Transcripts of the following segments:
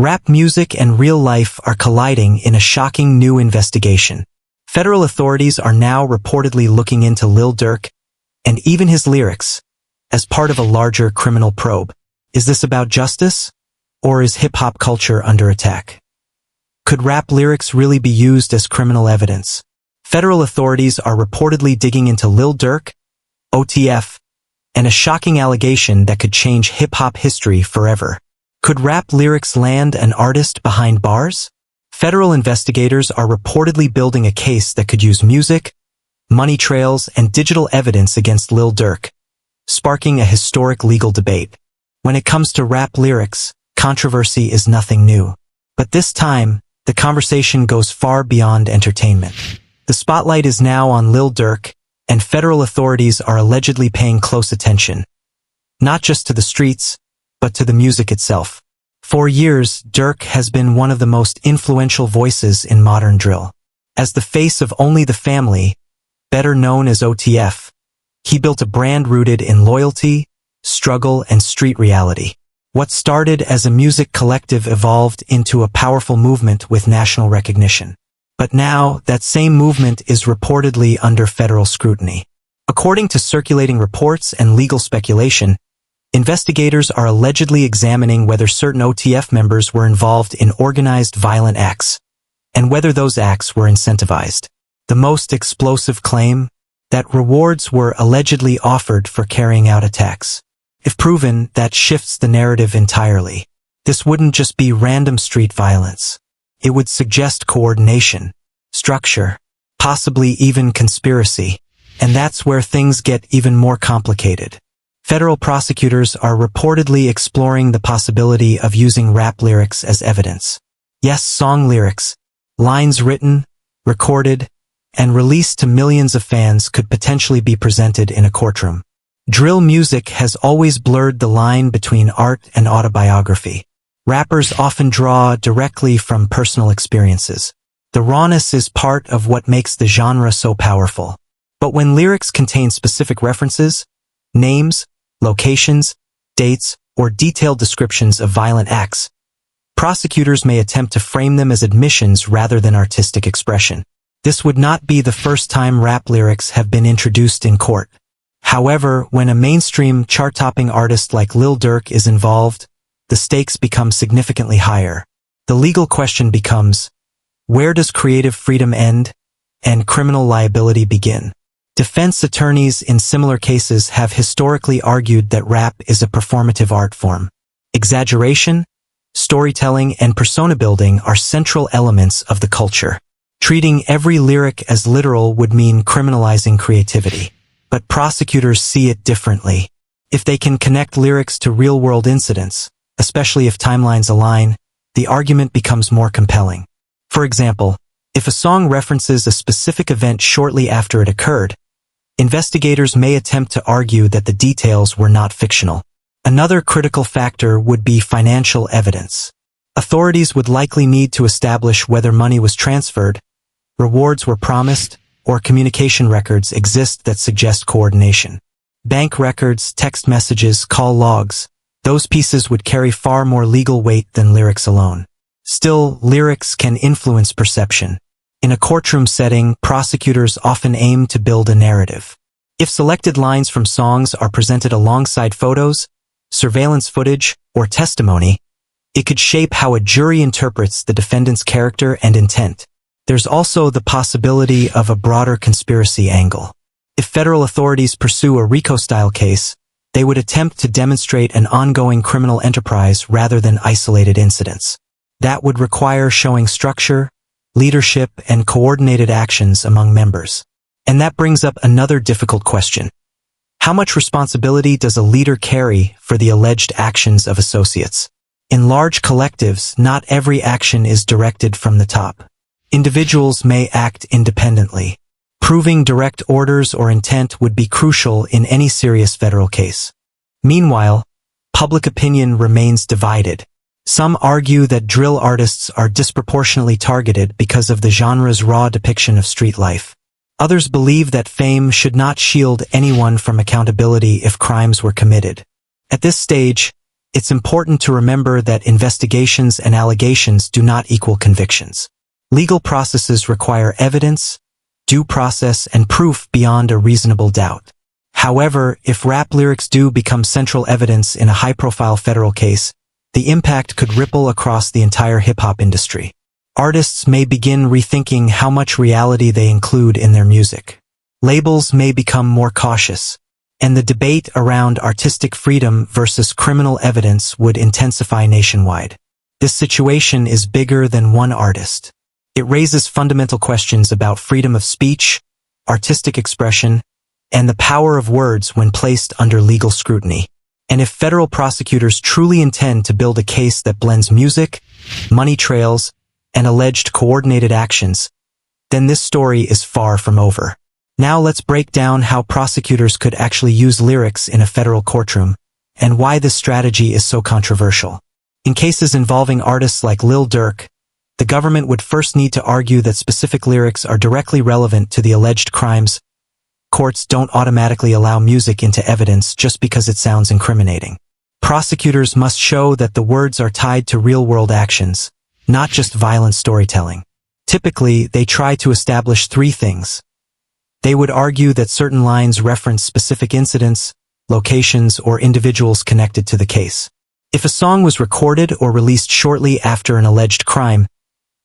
Rap music and real life are colliding in a shocking new investigation. Federal authorities are now reportedly looking into Lil Dark and even his lyrics as part of a larger criminal probe. Is this about justice, or is hip-hop culture under attack? Could rap lyrics really be used as criminal evidence? Federal authorities are reportedly digging into Lil Dark, OTF, and a shocking allegation that could change hip-hop history forever. Could rap lyrics land an artist behind bars? Federal investigators are reportedly building a case that could use music, money trails, and digital evidence against Lil Dark, sparking a historic legal debate. When it comes to rap lyrics, controversy is nothing new. But this time, the conversation goes far beyond entertainment. The spotlight is now on Lil Dark, and federal authorities are allegedly paying close attention, not just to the streets, but to the music itself. For years, Dark has been one of the most influential voices in modern drill. As the face of Only the Family, better known as OTF, he built a brand rooted in loyalty, struggle, and street reality. What started as a music collective evolved into a powerful movement with national recognition. But now, that same movement is reportedly under federal scrutiny. According to circulating reports and legal speculation, investigators are allegedly examining whether certain OTF members were involved in organized violent acts, and whether those acts were incentivized. The most explosive claim? That rewards were allegedly offered for carrying out attacks. If proven, that shifts the narrative entirely. This wouldn't just be random street violence. It would suggest coordination, structure, possibly even conspiracy. And that's where things get even more complicated. Federal prosecutors are reportedly exploring the possibility of using rap lyrics as evidence. Yes, song lyrics, lines written, recorded, and released to millions of fans could potentially be presented in a courtroom. Drill music has always blurred the line between art and autobiography. Rappers often draw directly from personal experiences. The rawness is part of what makes the genre so powerful. But when lyrics contain specific references, names, locations, dates, or detailed descriptions of violent acts, prosecutors may attempt to frame them as admissions rather than artistic expression. This would not be the first time rap lyrics have been introduced in court. However, when a mainstream chart-topping artist like Lil Dark is involved, the stakes become significantly higher. The legal question becomes, where does creative freedom end and criminal liability begin? Defense attorneys in similar cases have historically argued that rap is a performative art form. Exaggeration, storytelling, and persona building are central elements of the culture. Treating every lyric as literal would mean criminalizing creativity. But prosecutors see it differently. If they can connect lyrics to real-world incidents, especially if timelines align, the argument becomes more compelling. For example, if a song references a specific event shortly after it occurred, investigators may attempt to argue that the details were not fictional. Another critical factor would be financial evidence. Authorities would likely need to establish whether money was transferred, rewards were promised, or communication records exist that suggest coordination. Bank records, text messages, call logs, those pieces would carry far more legal weight than lyrics alone. Still, lyrics can influence perception. In a courtroom setting, prosecutors often aim to build a narrative. If selected lines from songs are presented alongside photos, surveillance footage, or testimony, it could shape how a jury interprets the defendant's character and intent. There's also the possibility of a broader conspiracy angle. If federal authorities pursue a RICO-style case, they would attempt to demonstrate an ongoing criminal enterprise rather than isolated incidents. That would require showing structure, leadership, and coordinated actions among members. And that brings up another difficult question. How much responsibility does a leader carry for the alleged actions of associates? In large collectives, not every action is directed from the top. Individuals may act independently. Proving direct orders or intent would be crucial in any serious federal case. Meanwhile, public opinion remains divided. Some argue that drill artists are disproportionately targeted because of the genre's raw depiction of street life. Others believe that fame should not shield anyone from accountability if crimes were committed. At this stage, It's important to remember that investigations and allegations do not equal convictions. Legal processes require evidence, due process, and proof beyond a reasonable doubt. However, if rap lyrics do become central evidence in a high-profile federal case, the impact could ripple across the entire hip-hop industry. Artists may begin rethinking how much reality they include in their music. Labels may become more cautious, and the debate around artistic freedom versus criminal evidence would intensify nationwide. This situation is bigger than one artist. It raises fundamental questions about freedom of speech, artistic expression, and the power of words when placed under legal scrutiny. And if federal prosecutors truly intend to build a case that blends music, money trails, and alleged coordinated actions, then this story is far from over. Now let's break down how prosecutors could actually use lyrics in a federal courtroom, and why this strategy is so controversial. In cases involving artists like Lil Dark, the government would first need to argue that specific lyrics are directly relevant to the alleged crimes. Courts don't automatically allow music into evidence just because it sounds incriminating. Prosecutors must show that the words are tied to real-world actions, not just violent storytelling. Typically, they try to establish three things. They would argue that certain lines reference specific incidents, locations, or individuals connected to the case. If a song was recorded or released shortly after an alleged crime,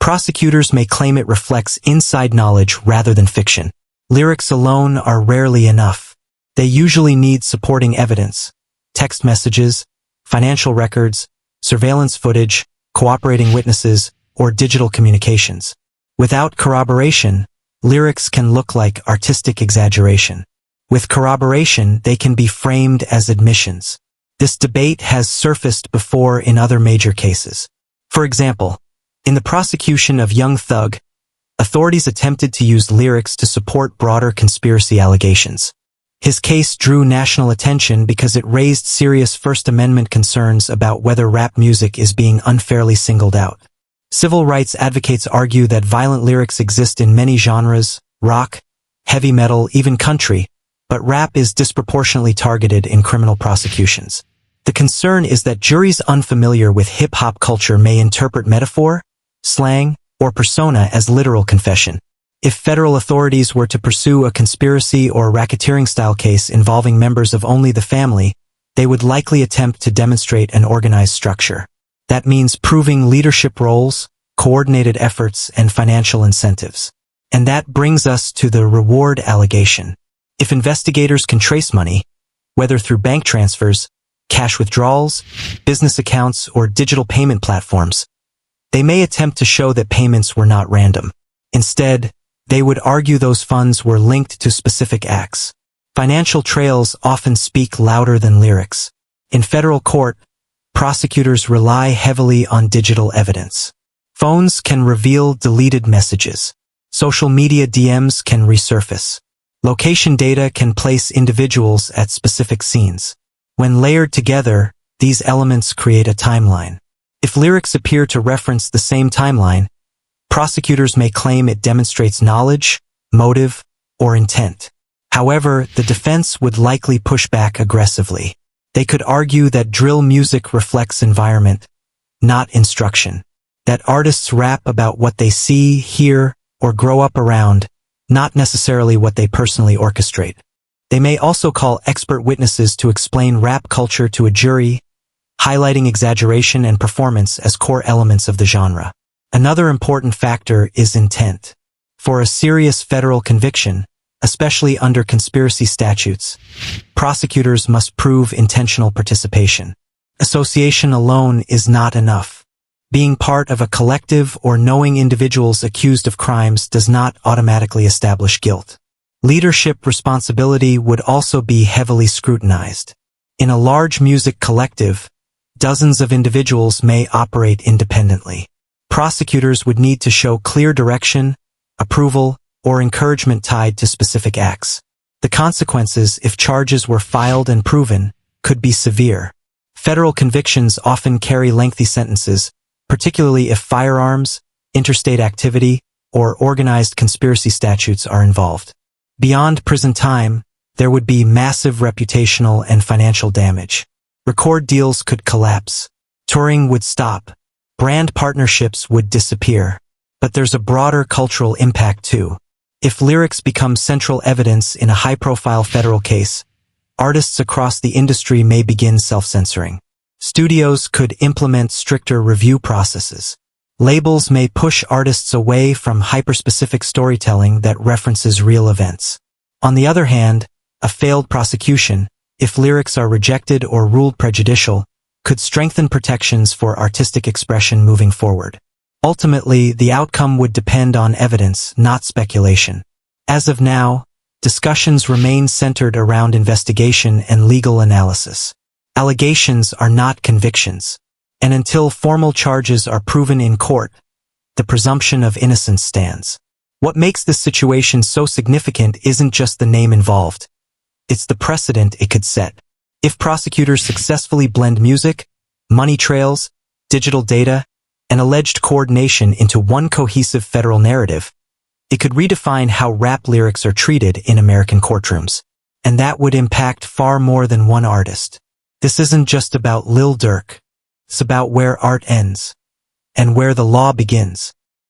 prosecutors may claim it reflects inside knowledge rather than fiction. Lyrics alone are rarely enough. They usually need supporting evidence, text messages, financial records, surveillance footage, cooperating witnesses, or digital communications. Without corroboration, lyrics can look like artistic exaggeration. With corroboration, they can be framed as admissions. This debate has surfaced before in other major cases. For example, in the prosecution of Young Thug, authorities attempted to use lyrics to support broader conspiracy allegations. His case drew national attention because it raised serious First Amendment concerns about whether rap music is being unfairly singled out. Civil rights advocates argue that violent lyrics exist in many genres, rock, heavy metal, even country, but rap is disproportionately targeted in criminal prosecutions. The concern is that juries unfamiliar with hip-hop culture may interpret metaphor, slang, or persona as literal confession. If federal authorities were to pursue a conspiracy or racketeering-style case involving members of only the family, they would likely attempt to demonstrate an organized structure. That means proving leadership roles, coordinated efforts, and financial incentives. And that brings us to the reward allegation. If investigators can trace money, whether through bank transfers, cash withdrawals, business accounts, or digital payment platforms, they may attempt to show that payments were not random. Instead, they would argue those funds were linked to specific acts. Financial trails often speak louder than lyrics. In federal court, prosecutors rely heavily on digital evidence. Phones can reveal deleted messages. Social media DMs can resurface. Location data can place individuals at specific scenes. When layered together, these elements create a timeline. If lyrics appear to reference the same timeline, prosecutors may claim it demonstrates knowledge, motive, or intent. However, the defense would likely push back aggressively. They could argue that drill music reflects environment, not instruction. That artists rap about what they see, hear, or grow up around, not necessarily what they personally orchestrate. They may also call expert witnesses to explain rap culture to a jury, highlighting exaggeration and performance as core elements of the genre. Another important factor is intent. For a serious federal conviction, especially under conspiracy statutes, prosecutors must prove intentional participation. Association alone is not enough. Being part of a collective or knowing individuals accused of crimes does not automatically establish guilt. Leadership responsibility would also be heavily scrutinized. In a large music collective, dozens of individuals may operate independently. Prosecutors would need to show clear direction, approval, or encouragement tied to specific acts. The consequences, if charges were filed and proven, could be severe. Federal convictions often carry lengthy sentences, particularly if firearms, interstate activity, or organized conspiracy statutes are involved. Beyond prison time, there would be massive reputational and financial damage. Record deals could collapse. Touring would stop. Brand partnerships would disappear. But there's a broader cultural impact too. If lyrics become central evidence in a high-profile federal case, artists across the industry may begin self-censoring. Studios could implement stricter review processes. Labels may push artists away from hyper-specific storytelling that references real events. On the other hand, a failed prosecution, if lyrics are rejected or ruled prejudicial, could strengthen protections for artistic expression moving forward. Ultimately, the outcome would depend on evidence, not speculation. As of now, discussions remain centered around investigation and legal analysis. Allegations are not convictions. And until formal charges are proven in court, the presumption of innocence stands. What makes this situation so significant isn't just the name involved. It's the precedent it could set. If prosecutors successfully blend music, money trails, digital data, and alleged coordination into one cohesive federal narrative, it could redefine how rap lyrics are treated in American courtrooms. And that would impact far more than one artist. This isn't just about Lil Dark. It's about where art ends and where the law begins.